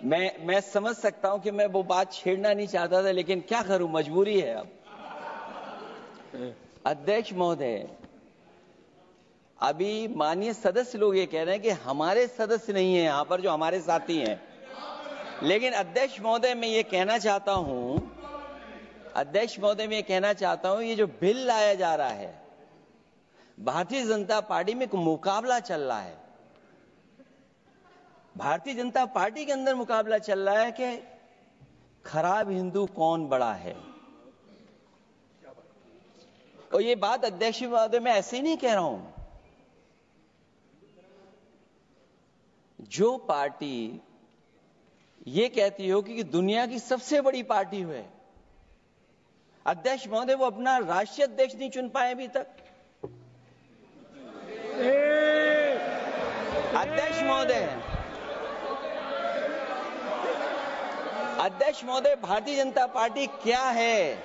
मैं समझ सकता हूं कि मैं वो बात छेड़ना नहीं चाहता था, लेकिन क्या करूं, मजबूरी है। अब अध्यक्ष महोदय, अभी माननीय सदस्य लोग ये कह रहे हैं कि हमारे सदस्य नहीं है यहां पर जो हमारे साथी हैं, लेकिन अध्यक्ष महोदय मैं ये कहना चाहता हूं, ये जो बिल लाया जा रहा है, भारतीय जनता पार्टी में एक मुकाबला चल रहा है। भारतीय जनता पार्टी के अंदर मुकाबला चल रहा है कि खराब हिंदू कौन बड़ा है। और ये बात अध्यक्ष महोदय मैं ऐसे ही नहीं कह रहा हूं। जो पार्टी ये कहती हो कि दुनिया की सबसे बड़ी पार्टी है, अध्यक्ष महोदय वो अपना राष्ट्रीय अध्यक्ष नहीं चुन पाए अभी तक। अध्यक्ष महोदय भारतीय जनता पार्टी क्या है?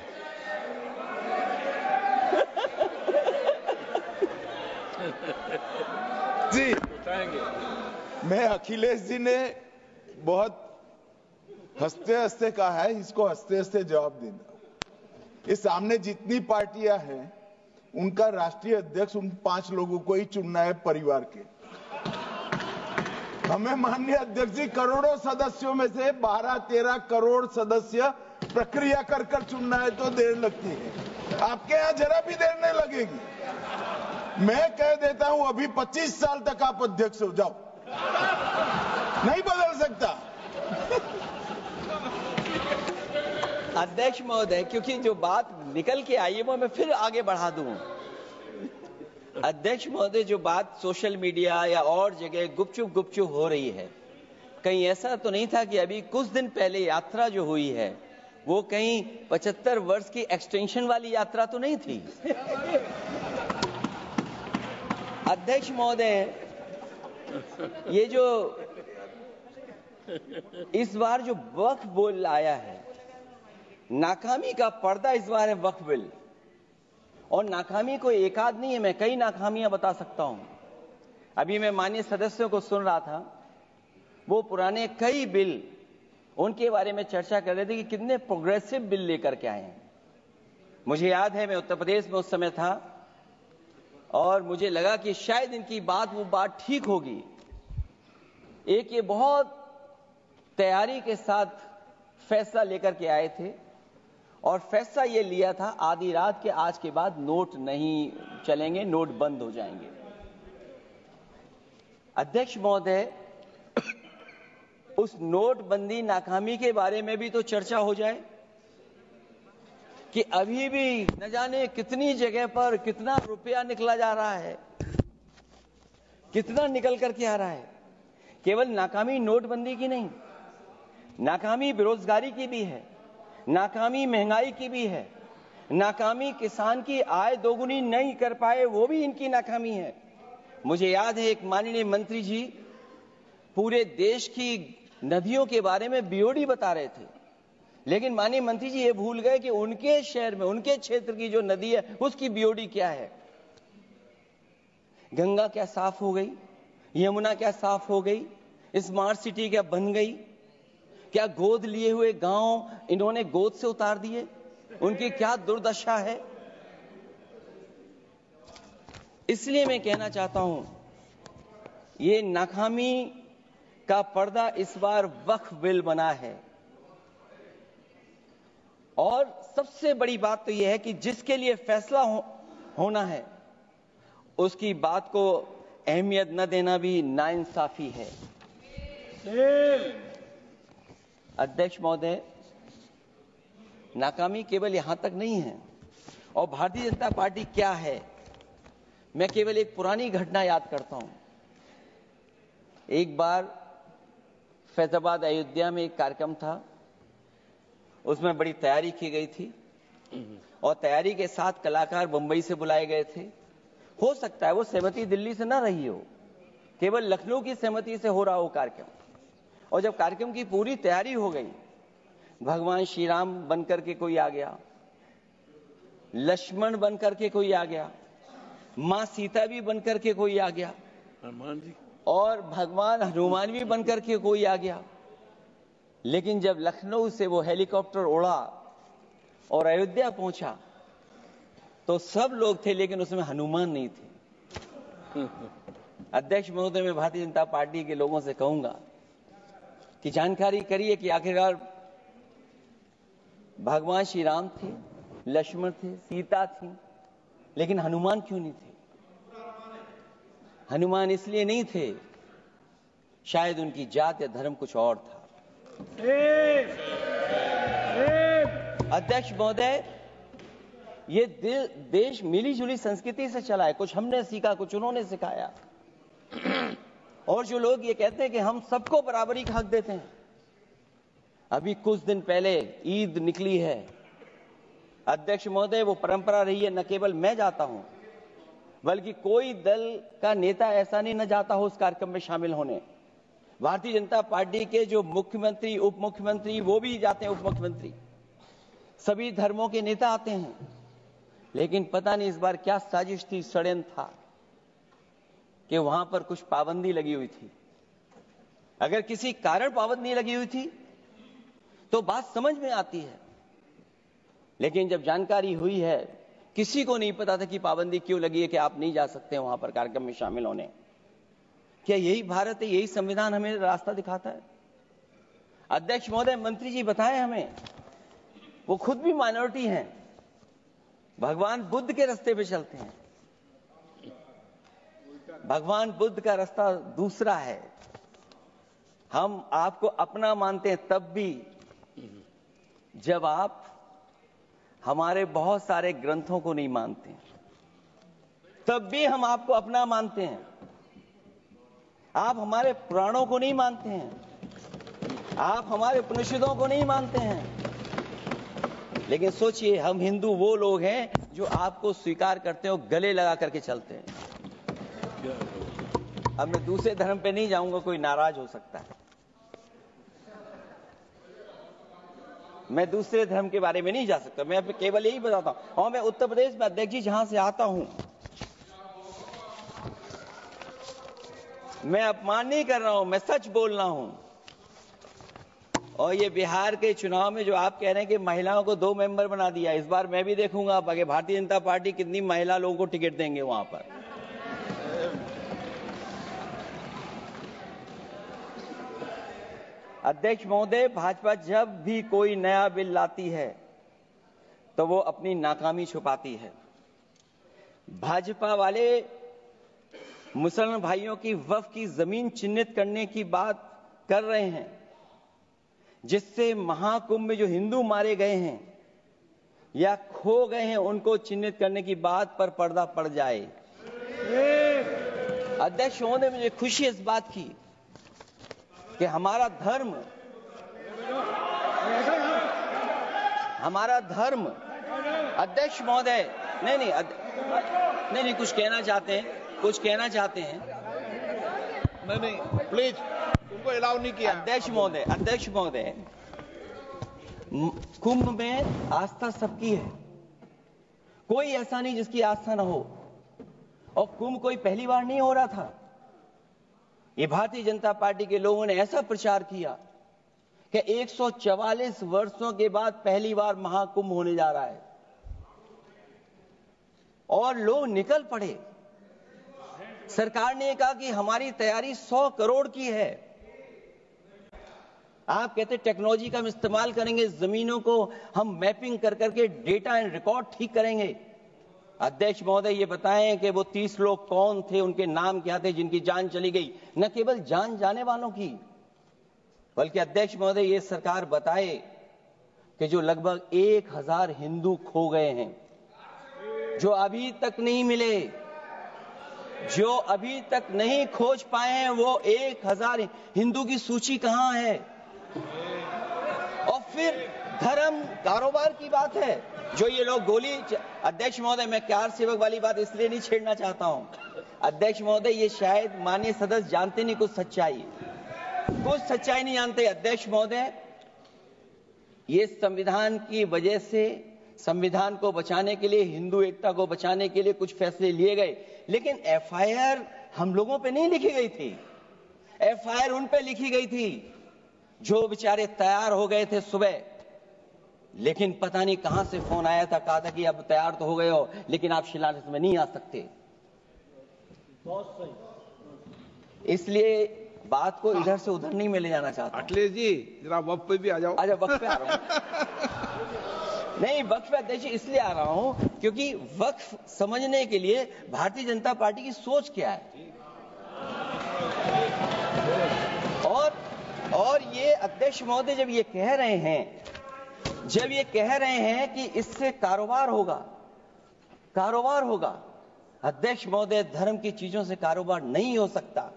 जी, मैं अखिलेश जी ने बहुत हंसते हंसते कहा है, इसको हंसते हंसते जवाब देना। इस सामने जितनी पार्टियां हैं उनका राष्ट्रीय अध्यक्ष उन 5 लोगों को ही चुनना है परिवार के। हमें माननीय अध्यक्ष जी करोड़ों सदस्यों में से 12-13 करोड़ सदस्य प्रक्रिया कर चुनना है तो देर लगती है। आपके यहां जरा भी देर नहीं लगेगी। मैं कह देता हूं अभी 25 साल तक आप अध्यक्ष हो जाओ, नहीं बदल सकता। अध्यक्ष महोदय, क्योंकि जो बात निकल के आई है वो मैं फिर आगे बढ़ा दूं। अध्यक्ष महोदय, जो बात सोशल मीडिया या और जगह गुपचुप हो रही है, कहीं ऐसा तो नहीं था कि अभी कुछ दिन पहले यात्रा जो हुई है वो कहीं 75 वर्ष की एक्सटेंशन वाली यात्रा तो नहीं थी? अध्यक्ष महोदय, ये जो इस बार जो वक्फ बिल आया है, नाकामी का पर्दा इस बार है वक्फ बिल। और नाकामी कोई एक आध नहीं है, मैं कई नाकामियां बता सकता हूं। अभी मैं माननीय सदस्यों को सुन रहा था, वो पुराने कई बिल उनके बारे में चर्चा कर रहे थे कि कितने प्रोग्रेसिव बिल लेकर के आए हैं। मुझे याद है मैं उत्तर प्रदेश में उस समय था और मुझे लगा कि शायद इनकी वो बात ठीक होगी। एक ये बहुत तैयारी के साथ फैसला लेकर के आए थे और फैसला ये लिया था आधी रात के, आज के बाद नोट नहीं चलेंगे, नोट बंद हो जाएंगे। अध्यक्ष महोदय, उस नोटबंदी नाकामी के बारे में भी तो चर्चा हो जाए कि अभी भी न जाने कितनी जगह पर कितना रुपया निकला जा रहा है, कितना निकल करके आ रहा है। केवल नाकामी नोटबंदी की नहीं, नाकामी बेरोजगारी की भी है, नाकामी महंगाई की भी है, नाकामी किसान की आय दोगुनी नहीं कर पाए वो भी इनकी नाकामी है। मुझे याद है एक माननीय मंत्री जी पूरे देश की नदियों के बारे में बीओडी बता रहे थे, लेकिन माननीय मंत्री जी ये भूल गए कि उनके शहर में, उनके क्षेत्र की जो नदी है उसकी बीओडी क्या है। गंगा क्या साफ हो गई? यमुना क्या साफ हो गई? स्मार्ट सिटी क्या बन गई? क्या गोद लिए हुए गांव इन्होंने गोद से उतार दिए? उनकी क्या दुर्दशा है? इसलिए मैं कहना चाहता हूं, ये नाकामी का पर्दा इस बार वक्फ बिल बना है। और सबसे बड़ी बात तो यह है कि जिसके लिए फैसला होना है उसकी बात को अहमियत न देना भी नाइंसाफी है। अध्यक्ष महोदय, नाकामी केवल यहां तक नहीं है। और भारतीय जनता पार्टी क्या है, मैं केवल एक पुरानी घटना याद करता हूं। एक बार फैजाबाद अयोध्या में एक कार्यक्रम था, उसमें बड़ी तैयारी की गई थी और तैयारी के साथ कलाकार मुंबई से बुलाए गए थे। हो सकता है वो सहमति दिल्ली से ना रही हो, केवल लखनऊ की सहमति से हो रहा हो कार्यक्रम। और जब कार्यक्रम की पूरी तैयारी हो गई, भगवान श्री राम बनकर के कोई आ गया, लक्ष्मण बनकर के कोई आ गया, मां सीता भी बनकर के कोई आ गया, हनुमान जी, और भगवान हनुमान भी बनकर के कोई आ गया। लेकिन जब लखनऊ से वो हेलीकॉप्टर उड़ा और अयोध्या पहुंचा तो सब लोग थे, लेकिन उसमें हनुमान नहीं थे। अध्यक्ष महोदय, मैं भारतीय जनता पार्टी के लोगों से कहूंगा कि जानकारी करिए कि आखिरकार भगवान श्री राम थे, लक्ष्मण थे, सीता थी, लेकिन हनुमान क्यों नहीं थे? हनुमान इसलिए नहीं थे, शायद उनकी जात या धर्म कुछ और था। अध्यक्ष महोदय, ये देश मिली जुली संस्कृति से चला है। कुछ हमने सीखा, कुछ उन्होंने सिखाया। और जो लोग ये कहते हैं कि हम सबको बराबरी का हक देते हैं, अभी कुछ दिन पहले ईद निकली है अध्यक्ष महोदय, वो परंपरा रही है, न केवल मैं जाता हूं बल्कि कोई दल का नेता ऐसा नहीं न जाता हो उस कार्यक्रम में शामिल होने। भारतीय जनता पार्टी के जो मुख्यमंत्री, उप मुख्यमंत्री, वो भी जाते हैं, उप मुख्यमंत्री, सभी धर्मों के नेता आते हैं। लेकिन पता नहीं इस बार क्या साजिश थी, षड्यंत्र था कि वहां पर कुछ पाबंदी लगी हुई थी। अगर किसी कारण पाबंदी लगी हुई थी तो बात समझ में आती है, लेकिन जब जानकारी हुई है, किसी को नहीं पता था कि पाबंदी क्यों लगी है कि आप नहीं जा सकते वहां पर कार्यक्रम में शामिल होने। क्या यही भारत है, यही संविधान हमें रास्ता दिखाता है? अध्यक्ष महोदय, मंत्री जी बताएं हमें, वो खुद भी माइनॉरिटी हैं, भगवान बुद्ध के रास्ते पे चलते हैं। भगवान बुद्ध का रास्ता दूसरा है। हम आपको अपना मानते हैं तब भी जब आप हमारे बहुत सारे ग्रंथों को नहीं मानते, तब भी हम आपको अपना मानते हैं। आप हमारे पुराणों को नहीं मानते हैं, आप हमारे उपनिषदों को नहीं मानते हैं। लेकिन सोचिए, हम हिंदू वो लोग हैं जो आपको स्वीकार करते हैं और गले लगा करके चलते हैं। अब मैं दूसरे धर्म पे नहीं जाऊंगा, कोई नाराज हो सकता है। मैं दूसरे धर्म के बारे में नहीं जा सकता, मैं केवल यही बताता हूं। और मैं उत्तर प्रदेश में अध्यक्ष जी जहां से आता हूं, मैं अपमान नहीं कर रहा हूं, मैं सच बोल रहा हूं। और ये बिहार के चुनाव में जो आप कह रहे हैं कि महिलाओं को 2 मेंबर बना दिया, इस बार मैं भी देखूंगा आगे भारतीय जनता पार्टी कितनी महिला लोगों को टिकट देंगे वहां पर। अध्यक्ष महोदय, भाजपा जब भी कोई नया बिल लाती है तो वो अपनी नाकामी छुपाती है। भाजपा वाले मुसलमान भाइयों की वक्फ की जमीन चिन्हित करने की बात कर रहे हैं, जिससे महाकुंभ में जो हिंदू मारे गए हैं या खो गए हैं उनको चिन्हित करने की बात पर पर्दा पड़ जाए। अध्यक्ष महोदय, मुझे खुशी इस बात की कि हमारा धर्म अध्यक्ष महोदय, नहीं कुछ कहना चाहते हैं। नहीं प्लीज, तुमको अलाउ नहीं किया। अध्यक्ष महोदय, कुंभ में आस्था सबकी है, कोई ऐसा नहीं जिसकी आस्था ना हो। और कुंभ कोई पहली बार नहीं हो रहा था। ये भारतीय जनता पार्टी के लोगों ने ऐसा प्रचार किया कि 144 वर्षों के बाद पहली बार महाकुंभ होने जा रहा है, और लोग निकल पड़े। सरकार ने कहा कि हमारी तैयारी 100 करोड़ की है। आप कहते टेक्नोलॉजी का हम इस्तेमाल करेंगे, जमीनों को हम मैपिंग कर करके डेटा एंड रिकॉर्ड ठीक करेंगे। अध्यक्ष महोदय, ये बताएं कि वो 30 लोग कौन थे, उनके नाम क्या थे जिनकी जान चली गई? न केवल जान जाने वालों की, बल्कि अध्यक्ष महोदय ये सरकार बताए कि जो लगभग 1000 हिंदू खो गए हैं, जो अभी तक नहीं मिले, जो अभी तक नहीं खोज पाए हैं, वो 1000 हिंदू की सूची कहां है? और फिर धर्म कारोबार की बात है, जो ये लोग गोली। अध्यक्ष महोदय, मैं कार सेवक वाली बात इसलिए नहीं छेड़ना चाहता हूं। अध्यक्ष महोदय, ये शायद माननीय सदस्य जानते नहीं कुछ सच्चाई नहीं जानते। अध्यक्ष महोदय, ये संविधान की वजह से, संविधान को बचाने के लिए, हिंदू एकता को बचाने के लिए कुछ फैसले लिए गए, लेकिन एफआईआर हम लोगों पे नहीं लिखी गई थी। एफआईआर उन पे लिखी गई थी जो बेचारे तैयार हो गए थे सुबह, लेकिन पता नहीं कहां से फोन आया था, कहा था कि अब तैयार तो हो गए हो लेकिन आप शिलान्यास में नहीं आ सकते। बहुत सही। इसलिए बात को इधर से उधर नहीं में ले जाना चाहता। अखिलेश जी जरा वक्त पे भी आ जाओ। अच्छा, वक्त पे आ रहा हूं। नहीं, वक्त पे अध्यक्ष इसलिए आ रहा हूं क्योंकि वक्त समझने के लिए भारतीय जनता पार्टी की सोच क्या है। और ये अध्यक्ष महोदय जब ये कह रहे हैं कि इससे कारोबार होगा, अध्यक्ष महोदय, धर्म की चीजों से कारोबार नहीं हो सकता।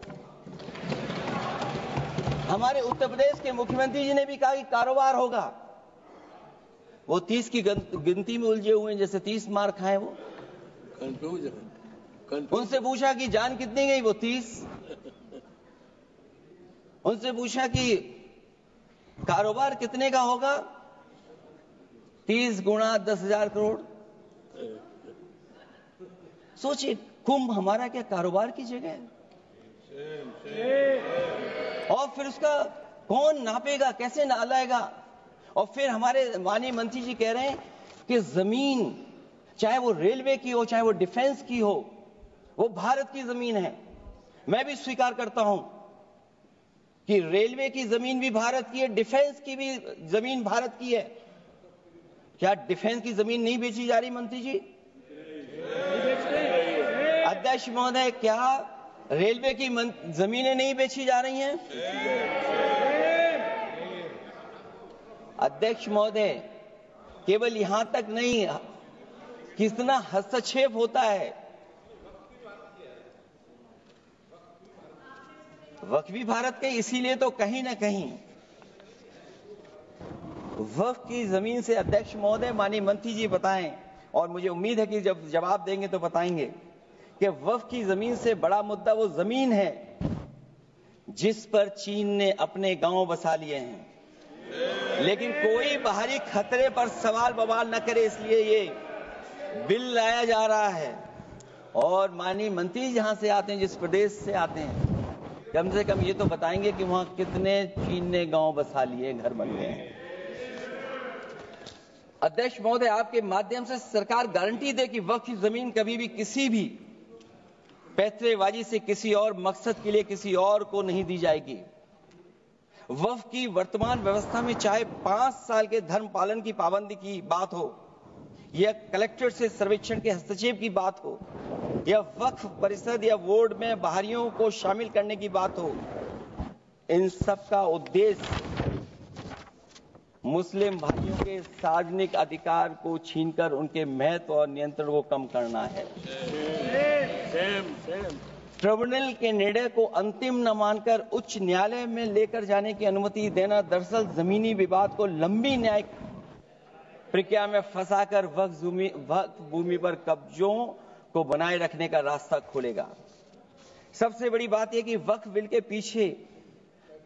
हमारे उत्तर प्रदेश के मुख्यमंत्री जी ने भी कहा कि कारोबार होगा। वो 30 की गिनती में उलझे हुए हैं, जैसे 30 मार खाए वो। उनसे पूछा कि जान कितनी गई, वो 30। उनसे पूछा कि कारोबार कितने का होगा, 30 गुणा 10,000 करोड़। सोचिए, कुंभ हमारा क्या कारोबार की जगह है? और फिर उसका कौन नापेगा, कैसे नालाएगा? और फिर हमारे माननीय मंत्री जी कह रहे हैं कि जमीन, चाहे वो रेलवे की हो, चाहे वो डिफेंस की हो, वो भारत की जमीन है। मैं भी स्वीकार करता हूं कि रेलवे की जमीन भी भारत की है, डिफेंस की भी जमीन भारत की है। क्या डिफेंस की जमीन नहीं बेची जा रही मंत्री जी? अध्यक्ष महोदय, क्या रेलवे की जमीनें नहीं बेची जा रही हैं? अध्यक्ष महोदय, केवल यहां तक नहीं, कितना हस्तक्षेप होता है। वक्फ भी भारत के, इसीलिए तो कहीं ना कहीं वक्फ की जमीन से, अध्यक्ष महोदय, माननीय मंत्री जी बताएं, और मुझे उम्मीद है कि जब जवाब देंगे तो बताएंगे कि वक्फ की जमीन से बड़ा मुद्दा वो जमीन है जिस पर चीन ने अपने गांव बसा लिए हैं, लेकिन कोई बाहरी खतरे पर सवाल बवाल न करे, इसलिए ये बिल लाया जा रहा है। और माननीय मंत्री जहां से आते हैं, जिस प्रदेश से आते हैं, कम से कम ये तो बताएंगे कि वहां कितने चीन ने गांव बसा लिए, घर बन गए हैं। अध्यक्ष महोदय, आपके माध्यम से सरकार गारंटी दे कि वक्फ की जमीन कभी भी किसी भी पैतरेबाजी से किसी और मकसद के लिए किसी और को नहीं दी जाएगी। वक्फ की वर्तमान व्यवस्था में चाहे 5 साल के धर्म पालन की पाबंदी की बात हो, या कलेक्टर से सर्वेक्षण के हस्तक्षेप की बात हो, या वक्फ परिषद या बोर्ड में बाहरियों को शामिल करने की बात हो, इन सब का उद्देश्य मुस्लिम भाइयों के सार्वजनिक अधिकार को छीनकर उनके महत्व और नियंत्रण को कम करना है। ट्रिब्यूनल के निर्णय को अंतिम न मानकर उच्च न्यायालय में लेकर जाने की अनुमति देना दरअसल जमीनी विवाद को लंबी न्यायिक प्रक्रिया में फंसाकर वक्फ भूमि पर कब्जों को बनाए रखने का रास्ता खोलेगा। सबसे बड़ी बात यह कि वक्फ बिल के पीछे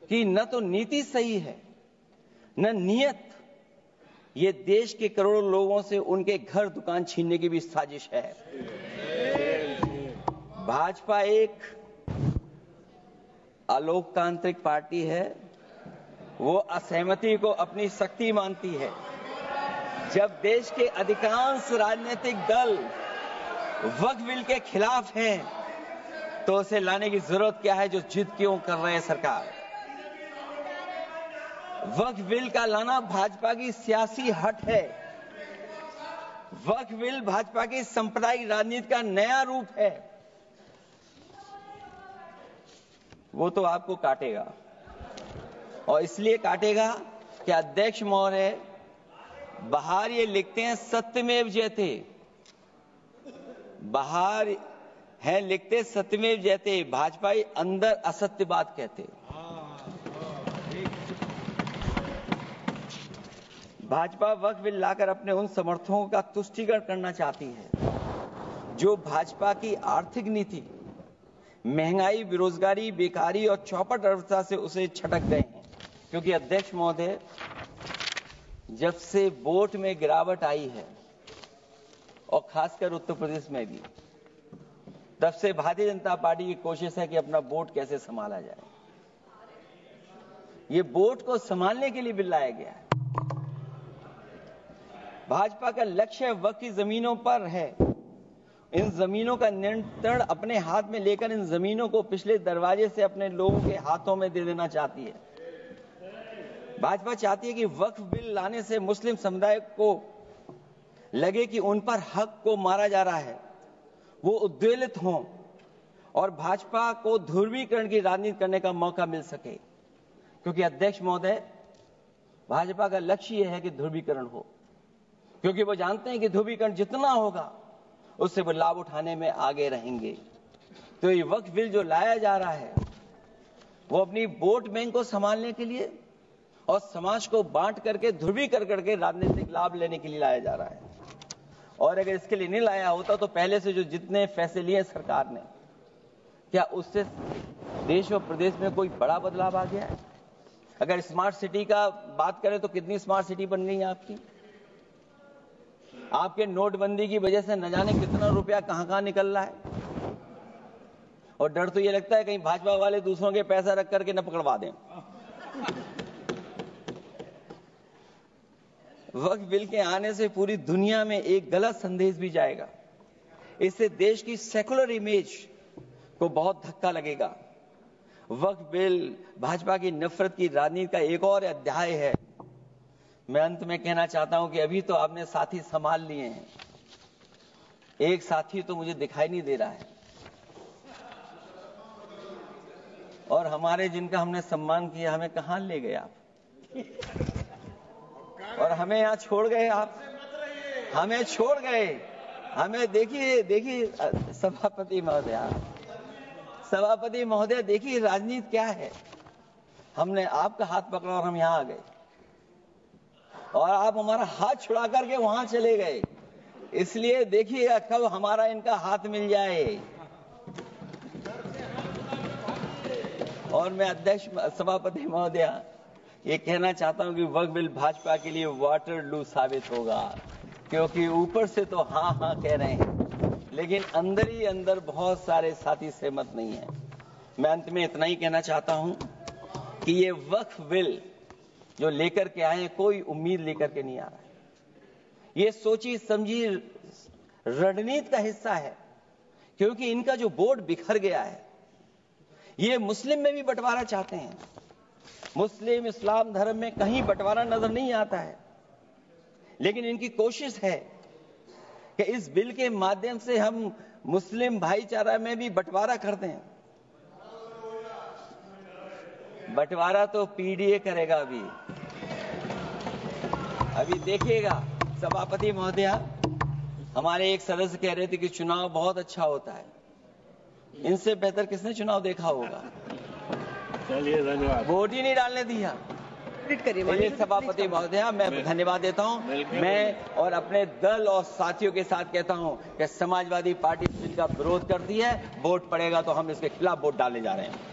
की न तो नीति सही है, न नियत। ये देश के करोड़ों लोगों से उनके घर दुकान छीनने की भी साजिश है। भाजपा एक अलोकतांत्रिक पार्टी है, वो असहमति को अपनी शक्ति मानती है। जब देश के अधिकांश राजनीतिक दल वक्फ बिल के खिलाफ हैं, तो उसे लाने की जरूरत क्या है, जो जिद क्यों कर रहे हैं सरकार? वक्फ बिल का लाना भाजपा की सियासी हट है। वक्फ बिल भाजपा की सांप्रदायिक राजनीति का नया रूप है। वो तो आपको काटेगा, और इसलिए काटेगा कि अध्यक्ष महोदय बाहर ये लिखते हैं सत्यमेव जयते, बाहर है लिखते सत्यमेव जयते, भाजपाई अंदर असत्य बात कहते। भाजपा वक्फ बिल लाकर अपने उन समर्थकों का तुष्टीकरण करना चाहती है जो भाजपा की आर्थिक नीति, महंगाई, बेरोजगारी, बेकारी और चौपट अर्थव्यवस्था से उसे छटक गए हैं। क्योंकि अध्यक्ष महोदय, जब से वोट में गिरावट आई है, और खासकर उत्तर प्रदेश में भी, तब से भारतीय जनता पार्टी की कोशिश है कि अपना वोट कैसे संभाला जाए। ये बोर्ड को संभालने के लिए बिल लाया गया है। भाजपा का लक्ष्य वक्फ की जमीनों पर है। इन जमीनों का नियंत्रण अपने हाथ में लेकर इन जमीनों को पिछले दरवाजे से अपने लोगों के हाथों में दे देना चाहती है। भाजपा चाहती है कि वक्फ बिल लाने से मुस्लिम समुदाय को लगे कि उन पर हक को मारा जा रहा है, वो उद्वेलित हों और भाजपा को ध्रुवीकरण की राजनीति करने का मौका मिल सके। क्योंकि अध्यक्ष महोदय, भाजपा का लक्ष्य यह है कि ध्रुवीकरण हो, क्योंकि वो जानते हैं कि ध्रुवीकरण जितना होगा उससे वो लाभ उठाने में आगे रहेंगे। तो ये वक्फ बिल जो लाया जा रहा है वो अपनी वोट बैंक को संभालने के लिए और समाज को बांट करके ध्रुवीकरण करके राजनीतिक लाभ लेने के लिए लाया जा रहा है। और अगर इसके लिए नहीं लाया होता तो पहले से जो जितने फैसले लिए सरकार ने, क्या उससे देश और प्रदेश में कोई बड़ा बदलाव आ गया है? अगर स्मार्ट सिटी का बात करें तो कितनी स्मार्ट सिटी बन गई है आपकी? आपके नोटबंदी की वजह से न जाने कितना रुपया कहां निकल रहा है। और डर तो ये लगता है कहीं भाजपा वाले दूसरों के पैसा रख करके न पकड़वा दें। वक्फ बिल के आने से पूरी दुनिया में एक गलत संदेश भी जाएगा। इससे देश की सेकुलर इमेज को बहुत धक्का लगेगा। वक्फ बिल भाजपा की नफरत की राजनीति का एक और अध्याय है। मैं अंत में कहना चाहता हूं कि अभी तो आपने साथी संभाल लिए हैं, एक साथी तो मुझे दिखाई नहीं दे रहा है। और हमारे जिनका हमने सम्मान किया, हमें कहां ले गए आप? और हमें यहां छोड़ गए आप, हमें छोड़ गए। हमें देखिए सभापति महोदय देखिए राजनीति क्या है। हमने आपका हाथ पकड़ा और हम यहां आ गए और आप हमारा हाथ छुड़ा करके वहां चले गए। इसलिए देखिएगा कब हमारा इनका हाथ मिल जाए। और मैं अध्यक्ष सभापति महोदय ये कहना चाहता हूं कि वक्फ बिल भाजपा के लिए वाटरलू साबित होगा, क्योंकि ऊपर से तो हाँ हाँ कह रहे हैं, लेकिन अंदर ही अंदर बहुत सारे साथी सहमत नहीं है। मैं अंत में इतना ही कहना चाहता हूं कि ये वक्फ बिल जो लेकर के आए, कोई उम्मीद लेकर के नहीं आ रहा है। ये सोची समझी रणनीति का हिस्सा है, क्योंकि इनका जो बोर्ड बिखर गया है, ये मुस्लिम में भी बंटवारा चाहते हैं। मुस्लिम इस्लाम धर्म में कहीं बंटवारा नजर नहीं आता है, लेकिन इनकी कोशिश है कि इस बिल के माध्यम से हम मुस्लिम भाईचारा में भी बंटवारा करते हैं। बंटवारा तो पीडीए करेगा। अभी देखिएगा सभापति महोदय, हमारे एक सदस्य कह रहे थे कि चुनाव बहुत अच्छा होता है। इनसे बेहतर किसने चुनाव देखा होगा? चलिए धन्यवाद। वोट ही नहीं डालने दिया। सभापति महोदय, मैं धन्यवाद देता हूं। मैं और अपने दल और साथियों के साथ कहता हूं कि समाजवादी पार्टी जिनका विरोध करती है, वोट पड़ेगा तो हम इसके खिलाफ वोट डालने जा रहे हैं।